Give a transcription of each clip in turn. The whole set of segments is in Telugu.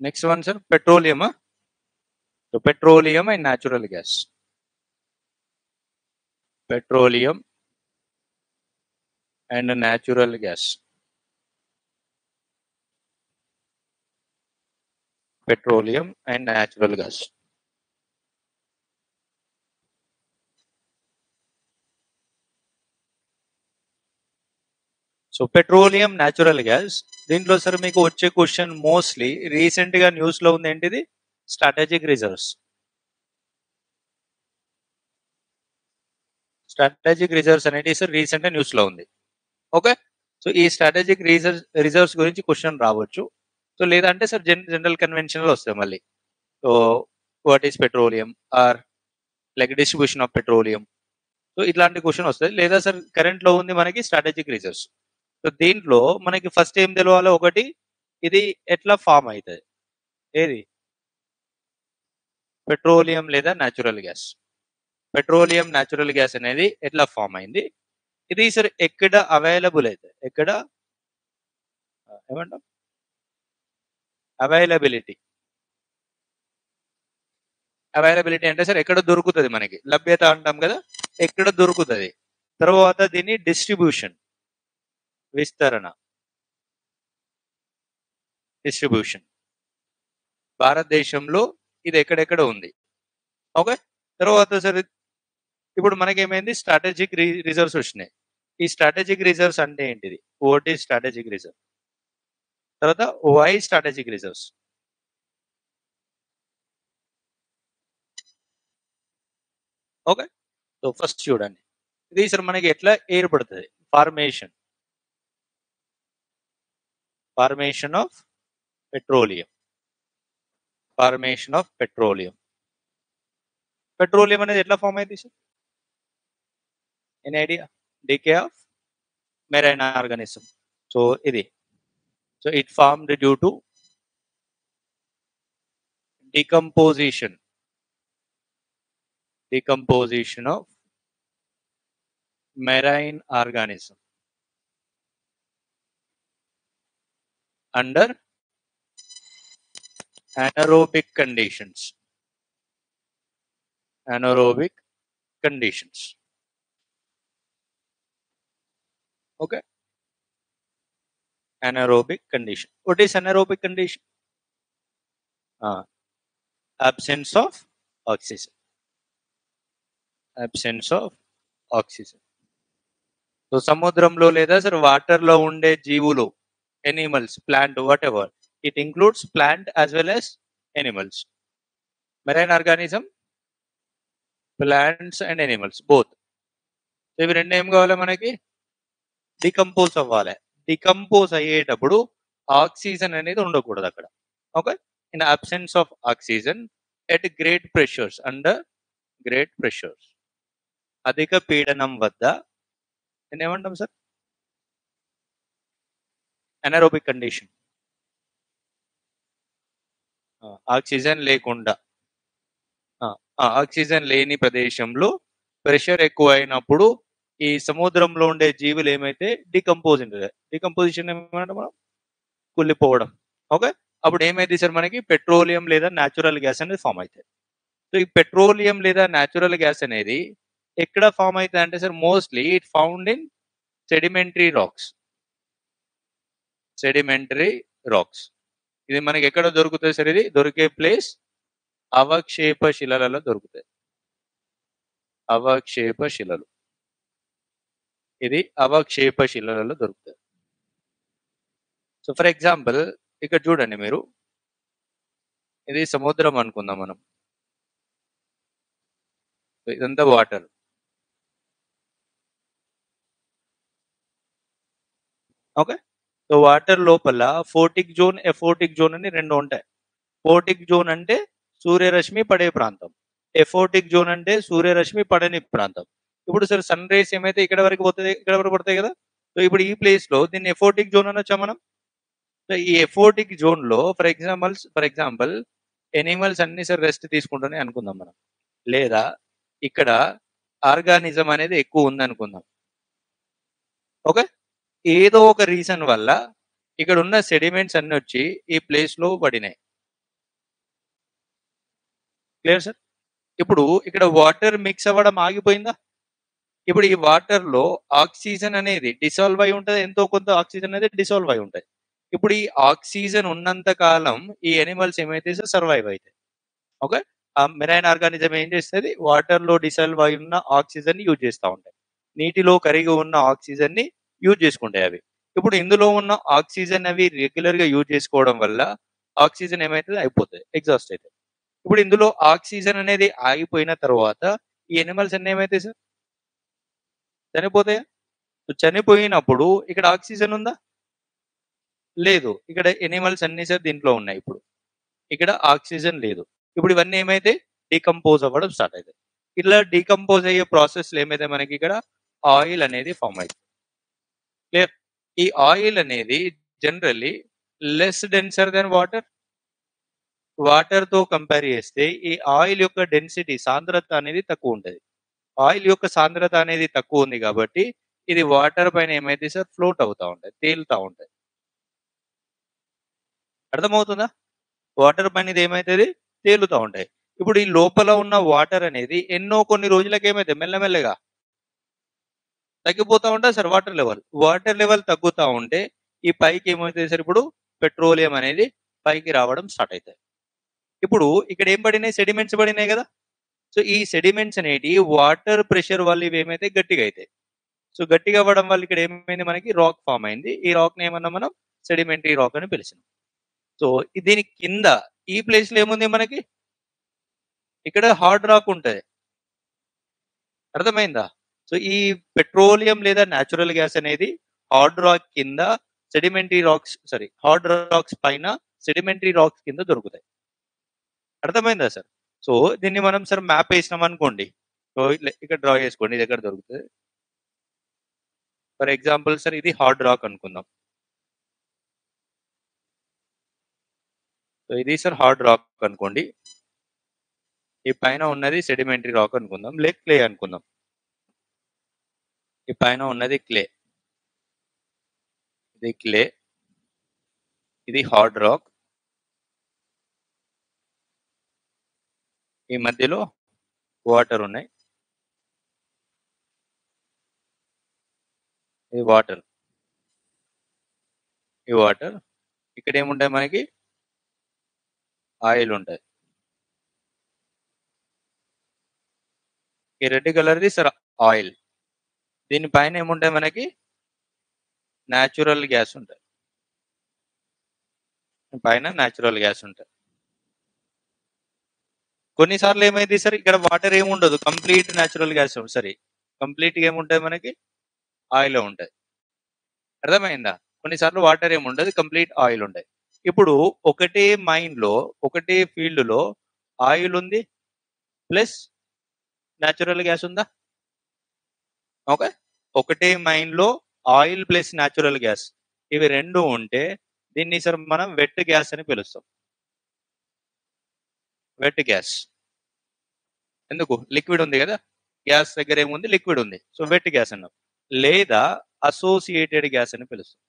Next one, sir, petroleum. So petroleum and natural gas. Petroleum and natural gas. Petroleum and natural gas. So petroleum natural gas దీంట్లో సార్ మీకు వచ్చే క్వశ్చన్ మోస్ట్లీ రీసెంట్ గా న్యూస్ లో ఉంది ఏంటిది స్ట్రాటజిక్ రిజర్వ్స్. స్ట్రాటజిక్ రిజర్వ్స్ అనేది సార్ రీసెంట్ గా న్యూస్ లో ఉంది. ఓకే, సో ఈ స్ట్రాటజిక్ రిజర్వ్స్ గురించి క్వశ్చన్ రావచ్చు. సో లేదంటే సార్ జనరల్ కన్వెన్షన్ లో వస్తాయి మళ్ళీ. So what is petroleum or like distribution of petroleum. So ఇట్లాంటి క్వశ్చన్ వస్తుంది. లేదా సార్ కరెంట్ లో ఉంది మనకి స్ట్రాటజిక్ రిజర్వ్స్. సో దీంట్లో మనకి ఫస్ట్ ఏం తెలవాలో, ఒకటి ఇది ఎట్లా ఫామ్ అవుతుంది, ఏది పెట్రోలియం లేదా natural gas. Petroleum natural gas అనేది ఎట్లా ఫామ్ అయింది, ఇది సార్ ఎక్కడ అవైలబుల్ అయితే, ఎక్కడ ఏమంటాం అవైలబిలిటీ అంటే సార్ ఎక్కడ దొరుకుతుంది, మనకి లభ్యత అంటాం కదా, ఎక్కడ దొరుకుతుంది. తర్వాత దీని డిస్ట్రిబ్యూషన్, విస్తరణ, డిస్ట్రిబ్యూషన్ భారతదేశంలో ఇది ఎక్కడెక్కడ ఉంది. ఓకే, తర్వాత సార్ ఇప్పుడు మనకేమైంది స్ట్రాటజిక్ రిజర్వ్స్ వచ్చినాయి. ఈ స్ట్రాటజిక్ రిజర్వ్స్ అంటే ఏంటిది, వాట్ ఈస్ స్ట్రాటజిక్ రిజర్వ్, తర్వాత why strategic reserves. Okay, so first చూడండి, ఇది సార్ మనకి ఎట్లా ఏర్పడుతుంది, formation of petroleum. Formation of petroleum అనేది ఎట్లా ఫామ్ అయింది sir, any idea, decay of marine organism. So ఇది, so it formed due to decomposition of marine organism under anaerobic conditions. Okay, anaerobic condition. What is anaerobic condition? Absence of oxygen. So సముద్రంలో లేదా సార్ వాటర్ లో ఉండే జీవులు, animals, plant, what ever, it includes plant as well as animals. Marine organism, plants and animals both. ఇవి రెండు ఏం కావాలి మనకి, డికంపోజ్ అవ్వాలి. డికంపోజ్ అయ్యేటప్పుడు ఆక్సిజన్ అనేది ఉండకూడదు అక్కడ. Okay, in absence of oxygen at great pressures, under great pressures, అధిక పీడనం వద్ద ఏమంటాం సార్, అనారోబిక్ కండిషన్. ఆక్సిజన్ లేకుండా, ఆక్సిజన్ లేని ప్రదేశంలో ప్రెషర్ ఎక్కువ అయినప్పుడు ఈ సముద్రంలో ఉండే జీవులు ఏమైతే డికంపోజిషన్ ఏమంటాం మనం, కుళ్ళిపోవడం. ఓకే, అప్పుడు ఏమైంది సార్ మనకి పెట్రోలియం లేదా న్యాచురల్ గ్యాస్ అనేది ఫామ్ అవుతుంది. సో ఈ పెట్రోలియం లేదా న్యాచురల్ గ్యాస్ అనేది ఎక్కడ ఫామ్ అవుతుంది అంటే sir mostly it found in sedimentary rocks. ఇది మనకి ఎక్కడ దొరుకుతుంది సార్, ఇది దొరికే ప్లేస్ అవక్షేప శిలలలో దొరుకుతాయి. ఇది అవక్షేప శిలలలో దొరుకుతాయి. సో ఫర్ ఎగ్జాంపుల్ ఇక్కడ చూడండి మీరు, ఇది సముద్రం అనుకుందాం మనం, ఇదంతా వాటర్. ఓకే, సో వాటర్ లోపల ఫోటిక్ జోన్, ఎఫోటిక్ జోన్ అని రెండు ఉంటాయి. ఫోటిక్ జోన్ అంటే సూర్యరశ్మి పడే ప్రాంతం, ఎఫోటిక్ జోన్ అంటే సూర్యరశ్మి పడని ప్రాంతం. ఇప్పుడు సార్ సన్ రేస్ ఏమైతే ఇక్కడ వరకు పోతుంది, ఇక్కడ వరకు పడతాయి కదా. సో ఇప్పుడు ఈ ప్లేస్ లో దీన్ని ఎఫోటిక్ జోన్ అనొచ్చా మనం. సో ఈ ఎఫోటిక్ జోన్ లో ఫర్ ఎగ్జాంపుల్ ఎనిమల్స్ అన్ని సార్ రెస్ట్ తీసుకుంటూనే అనుకుందాం మనం, లేదా ఇక్కడ ఆర్గానిజం అనేది ఎక్కువ ఉంది అనుకుందాం. ఓకే, ఏదో ఒక రీజన్ వల్ల ఇక్కడ ఉన్న సెడిమెంట్స్ అన్ని వచ్చి ఈ ప్లేస్ లో పడినాయి. Clear sir? ఇప్పుడు ఇక్కడ వాటర్ మిక్స్ అవ్వడం ఆగిపోయిందా? ఇప్పుడు ఈ వాటర్‌లో ఆక్సిజన్ అనేది డిసాల్వ్ అయ్యి ఉంటది. ఎంతో కొంత ఆక్సిజన్ అనేది డిసాల్వ్ అయ్యి ఉంటది. ఇప్పుడు ఈ ఆక్సిజన్ ఉన్నంత కాలం ఈ యానిమల్స్ ఏమైతాయి సార్ సర్వైవ్ అయితాయి. ఓకే. ఆ మెరైన్ ఆర్గానిజం ఏం చేస్తది? వాటర్‌లో డిసాల్వ్ అయి ఉన్న ఆక్సిజన్‌ని యూజ్ చేస్తా ఉంటాయి. నీటిలో కరిగి ఉన్న ఆక్సిజన్‌ని యూజ్ చేసుకుంటాయి అవి. ఇప్పుడు ఇందులో ఉన్న ఆక్సిజన్ అవి రెగ్యులర్‌గా యూజ్ చేసుకోవడం వల్ల ఆక్సిజన్ ఏమైతది? అయిపోతది. ఎగ్జాస్ట్ అయితది. ఇప్పుడు ఇందులో ఆక్సిజన్ అనేది ఆగిపోయిన తర్వాత ఈ యానిమల్స్ అన్నీ ఏమైతాయి సార్? చనిపోతాయా? చనిపోయినప్పుడు ఇక్కడ ఆక్సిజన్ ఉందా? లేదు. ఇక్కడ యానిమల్స్ అన్నీ సార్ దీంట్లో ఉన్నాయి ఇప్పుడు. ఇక్కడ ఆక్సిజన్ లేదు. ఇప్పుడు ఇవన్నీ ఏమైతాయి? డీకంపోజ్ అవ్వడం స్టార్ట్ అయితాయి. ఇట్లా డీకంపోజ్ అయ్యే ప్రాసెస్‌లో ఏమైతాయి మనకి ఇక్కడ ఆయిల్ అనేది ఫార్మ్ అయితది. క్లియర్? ఈ ఆయిల్ అనేది generally less denser than water. వాటర్‌తో కంపేర్ చేస్తే ఈ ఆయిల్ యొక్క డెన్సిటీ సాంద్రత అనేది తక్కువుంటది. ఆయిల్ యొక్క సాంద్రత అనేది తక్కువుంది కాబట్టి ఇది వాటర్ పైన ఏమైతది సార్ ఫ్లోట్ అవుతా ఉంటది. తేలుతా ఉంటది. అర్థమవుతుందా? వాటర్ పైన ఇది ఏమైతది? తేలుతా ఉంటాయి. ఇప్పుడు ఈ లోపల ఉన్న వాటర్ అనేది ఎన్నో కొన్ని రోజులకి ఏమైతది మెల్లమెల్లగా తగ్గిపోతా ఉంటది sir water level. Water level తగ్గుతా ఉంటే ఈ పైకి ఏమైతది సార్ ఇప్పుడు పెట్రోలియం అనేది పైకి రావడం స్టార్ట్ అయితది. ఇప్పుడు ఇక్కడ ఏం పడినాయి? సెడిమెంట్స్ పడినాయి గదా! సో, ఈ సెడిమెంట్స్ అనేటివి వాటర్ ప్రెషర్ వల్ల ఇవేమైతాయి గట్టిగా అయితాయి. సో, గట్టిగా అవ్వడం వల్ల ఇక్కడ ఏమైంది మనకి రాక్ ఫార్మ్ అయింది. ఈ రాక్‌ని ఏమన్నాం మనం సెడిమెంటరీ రాక్ అని పిలిచాం. సో, దీని కింద ఈ ప్లేస్‌లో ఏముంది మనకి? ఇక్కడ హార్డ్ రాక్ ఉంటది. అర్థమైందా? సో, ఈ పెట్రోలియం లేదా నేచురల్ గ్యాస్ అనేది హార్డ్ రాక్ కింద హార్డ్ రాక్స్ పైన సెడిమెంటరీ రాక్స్ కింద దొరుకుతాయి. అర్థమైందా సార్? సో, దీన్ని మనం సార్ మ్యాప్ ఏసినామనుకోండి. సో, ఇట్లా ఇక్కడ డ్రా చేసుకోండి. ఇది ఎక్కడ దొరుకుతది? ఫర్ ఎగ్జాంపుల్ సార్ ఇది హార్డ్ రాక్ అనుకుందాం. సో, ఇది సార్ హార్డ్ రాక్ అనుకోండి. ఈ పైన ఉన్నది సెడిమెంటరీ రాక్ అనుకుందాం. క్లే అనుకుందాం. ఈ పైన ఉన్నది క్లే. ఇది క్లే. ఇది హార్డ్ రాక్. ఈ మధ్యలో వాటర్ ఉన్నాయి. ఇది వాటర్. ఈ వాటర్. ఇక్కడ ఏముంటాయి మనకి? ఆయిల్ ఉంటది. ఈ రెడ్ కలర్‌ది సార్ ఆయిల్. దీని పైన ఏముంటాయి మనకి? నేచురల్ గ్యాస్ ఉంటది. పైన నేచురల్ గ్యాస్ ఉంటది. కొన్ని సార్లు ఏమైద్ది సార్ ఇక్కడ వాటర్ ఏముండదు. కంప్లీట్ నేచురల్ గ్యాస్ కంప్లీట్‌గా ఏముంటది మనకి? ఆయిలే ఉంటది. అర్థమైందా? కొన్ని సార్లు వాటర్ ఏముండదు. కంప్లీట్ ఆయిల్ ఉంటది. ఇప్పుడు ఒకటే మైన్‌లో, ఒకటే ఫీల్డ్‌లో ఆయిల్ ఉంది. ప్లస్ నేచురల్ గ్యాస్ ఉందా? ఓకే. ఒకటే మైన్‌లో ఆయిల్ ప్లస్ నేచురల్ గ్యాస్ ఇవి 2 ఉంటే దీన్ని సార్ మనం వెట్ గ్యాస్ అని పిలుస్తాం. Wet gas. ఎందుకు? లిక్విడ్ ఉంది గదా! గ్యాస్ దగ్గర ఏముంది? లిక్విడ్ ఉంది. సో, వెట్ గ్యాస్ అన్నాం. లేదా అసోసియేటెడ్ గ్యాస్ అని పిలుస్తాం.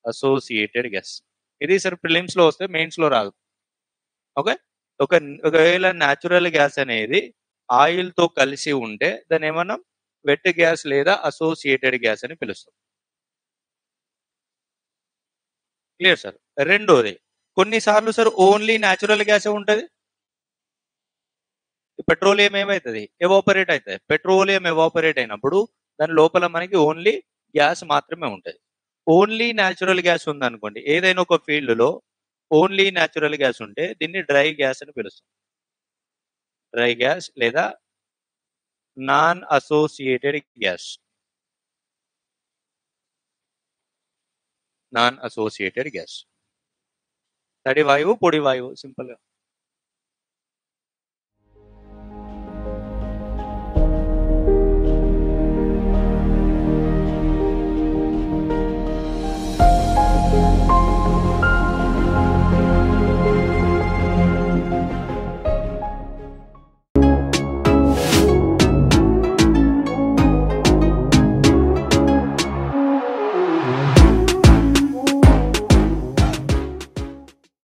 Associated gas. ఇది సార్ ప్రిలిమ్స్‌లో వస్తే మెయిన్స్‌లో రాదు. ఓకే. ఒకవేళ నేచురల్ గ్యాస్ అనేది ఆయిల్‌తో కలిసి ఉంటే దాన్నేమన్నాం? వెట్ గ్యాస్ లేదా అసోసియేటెడ్ గ్యాస్ అని పిలుస్తాం. Clear sir. రెండోది కొన్ని సార్లు సార్ ఓన్లీ నేచురల్ గ్యాసే ఉంటది. పెట్రోలియం ఏమైతది? ఎవాపరేట్ అయితది. పెట్రోలియం ఎవాపరేట్ అయినప్పుడు దాని లోపల మనకి ఓన్లీ గ్యాస్ మాత్రమే ఉంటది. ఓన్లీ నేచురల్ గ్యాస్ ఉందనుకోండి. ఏదైనా ఒక ఫీల్డ్‌లో ఓన్లీ నేచురల్ గ్యాస్ ఉంటే దీన్ని డ్రై గ్యాస్ అని పిలుస్తాం. డ్రై గ్యాస్ లేదా non associated gas. Non associated gas. తడి వాయువు, పొడి వాయువు సింపుల్‌గా.